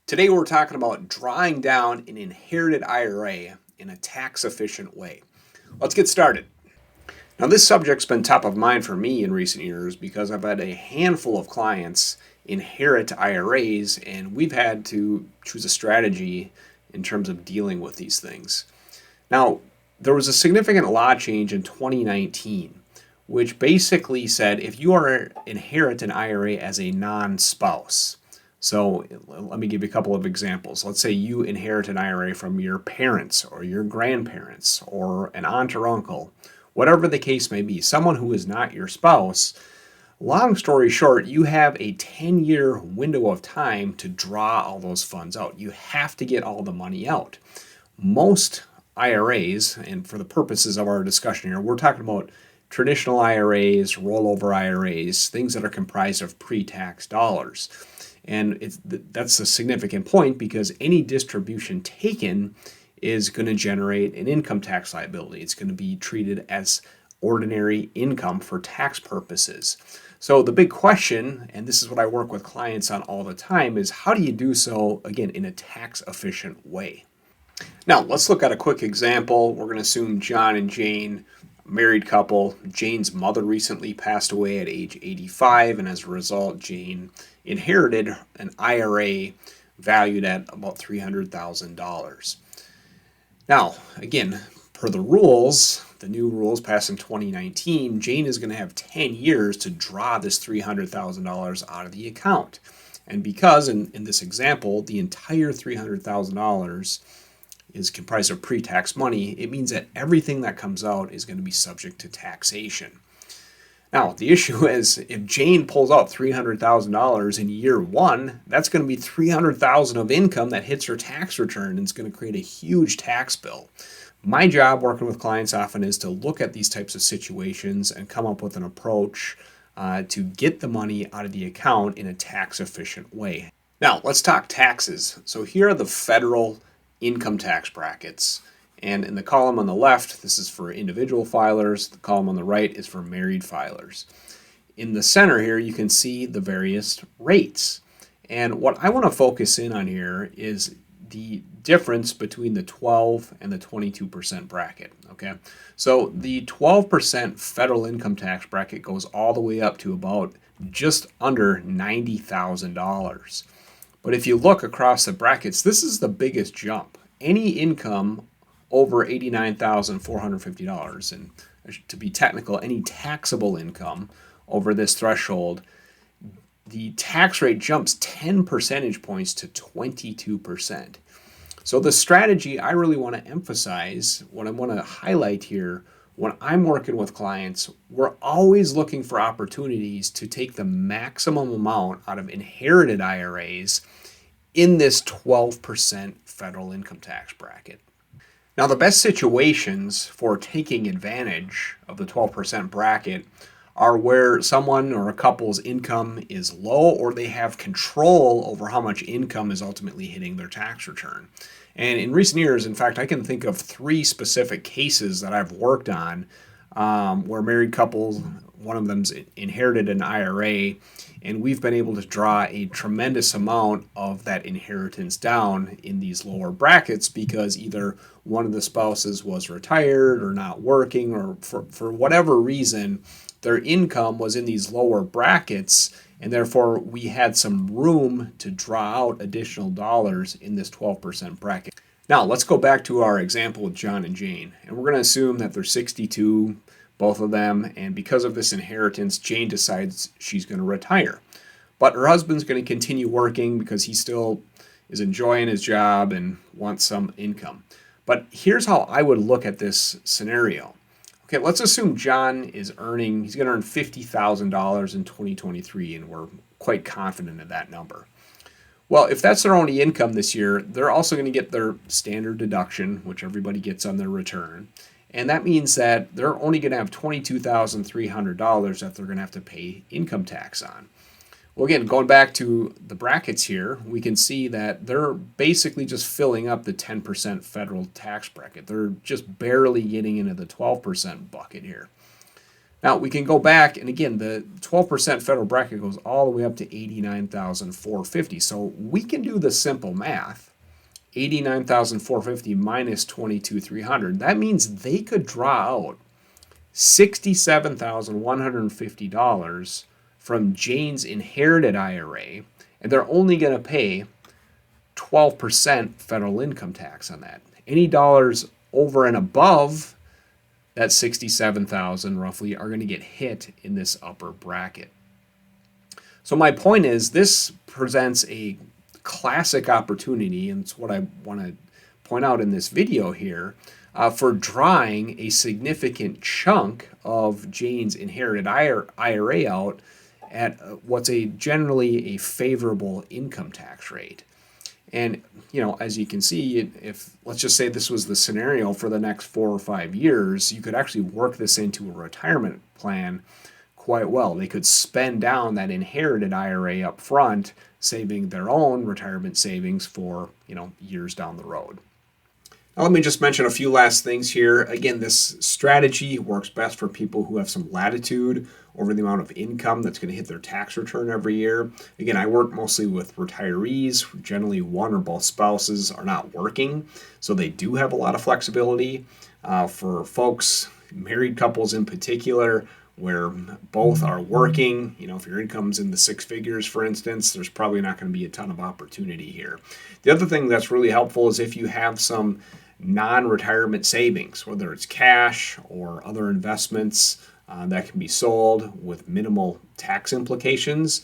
Today we're talking about drawing down an inherited IRA in a tax-efficient way. Let's get started. Now this subject's been top of mind for me in recent years because I've had a handful of clients inherit IRAs and we've had to choose a strategy in terms of dealing with these things. Now, there was a significant law change in 2019 which basically said if you inherit an IRA as a non-spouse. So let me give you a couple of examples. Let's say you inherit an IRA from your parents or your grandparents or an aunt or uncle, whatever the case may be, someone who is not your spouse. Long story short, you have a 10-year window of time to draw all those funds out. You have to get all the money out. Most IRAs, and for the purposes of our discussion here, we're talking about traditional IRAs, rollover IRAs, things that are comprised of pre-tax dollars. And that's a significant point because any distribution taken is going to generate an income tax liability. It's going to be treated as ordinary income for tax purposes. So the big question, and this is what I work with clients on all the time, is how do you do so, again, in a tax efficient way? Now, let's look at a quick example. We're going to assume John and Jane, married couple. Jane's mother recently passed away at age 85, and as a result, Jane inherited an IRA valued at about $300,000. Now, again, per the rules, the new rules passed in 2019, Jane is going to have 10 years to draw this $300,000 out of the account. And because, in this example, the entire $300,000 is comprised of pre-tax money, it means that everything that comes out is going to be subject to taxation. Now, the issue is if Jane pulls out $300,000 in year one, that's going to be $300,000 of income that hits her tax return and it's going to create a huge tax bill. My job working with clients often is to look at these types of situations and come up with an approach to get the money out of the account in a tax efficient way. Now, let's talk taxes. So here are the federal income tax brackets. And in the column on the left, this is for individual filers. The column on the right is for married filers. In the center here, you can see the various rates. And what I want to focus in on here is the difference between the 12 and the 22% bracket. Okay, so the 12% federal income tax bracket goes all the way up to about just under $90,000. But if you look across the brackets, this is the biggest jump. Any income over $89,450, and to be technical, any taxable income over this threshold, the tax rate jumps 10 percentage points to 22%. So the strategy I really want to emphasize, what I want to highlight here, when I'm working with clients, we're always looking for opportunities to take the maximum amount out of inherited IRAs in this 12% federal income tax bracket. Now, the best situations for taking advantage of the 12% bracket are where someone or a couple's income is low or they have control over how much income is ultimately hitting their tax return. And in recent years, in fact, I can think of 3 specific cases that I've worked on where married couples, one of them's inherited an IRA, and we've been able to draw a tremendous amount of that inheritance down in these lower brackets because either one of the spouses was retired or not working or for whatever reason, their income was in these lower brackets, and therefore we had some room to draw out additional dollars in this 12% bracket. Now, let's go back to our example with John and Jane, and we're going to assume that they're 62, both of them, and because of this inheritance, Jane decides she's going to retire. But her husband's going to continue working because he still is enjoying his job and wants some income. But here's how I would look at this scenario. Okay, let's assume John is he's going to earn $50,000 in 2023, and we're quite confident of that number. Well, if that's their only income this year, they're also going to get their standard deduction, which everybody gets on their return. And that means that they're only going to have $22,300 that they're going to have to pay income tax on. Well, again, going back to the brackets here, we can see that they're basically just filling up the 10% federal tax bracket. They're just barely getting into the 12% bucket here. Now we can go back, and again, the 12% federal bracket goes all the way up to 89,450. So we can do the simple math. 89,450 minus 22,300. That means they could draw out $67,150 from Jane's inherited IRA, and they're only going to pay 12% federal income tax on that. Any dollars over and above that 67,000 roughly are going to get hit in this upper bracket. So my point is, this presents a classic opportunity, and it's what I want to point out in this video here, for drawing a significant chunk of Jane's inherited IRA out at what's generally a favorable income tax rate. And, as you can see, if let's just say this was the scenario for the next 4 or 5 years, you could actually work this into a retirement plan quite well. They could spend down that inherited IRA up front, saving their own retirement savings for, years down the road. Now, let me just mention a few last things here. Again, this strategy works best for people who have some latitude over the amount of income that's going to hit their tax return every year. Again, I work mostly with retirees. Generally, one or both spouses are not working, so they do have a lot of flexibility. For folks, married couples in particular, where both are working, if your income's in the 6 figures, for instance, there's probably not going to be a ton of opportunity here. The other thing that's really helpful is if you have some non-retirement savings, whether it's cash or other investments that can be sold with minimal tax implications,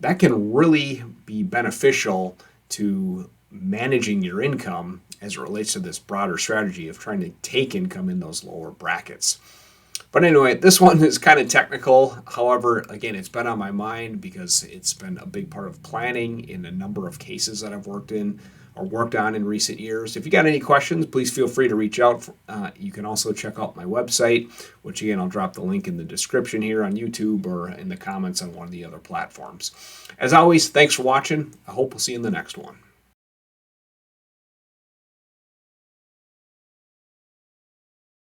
that can really be beneficial to managing your income as it relates to this broader strategy of trying to take income in those lower brackets. But anyway, this one is kind of technical. However, again, it's been on my mind because it's been a big part of planning in a number of cases that I've worked on in recent years. If you got any questions, please feel free to reach out. You can also check out my website, which again, I'll drop the link in the description here on YouTube or in the comments on one of the other platforms. As always, thanks for watching. I hope we'll see you in the next one.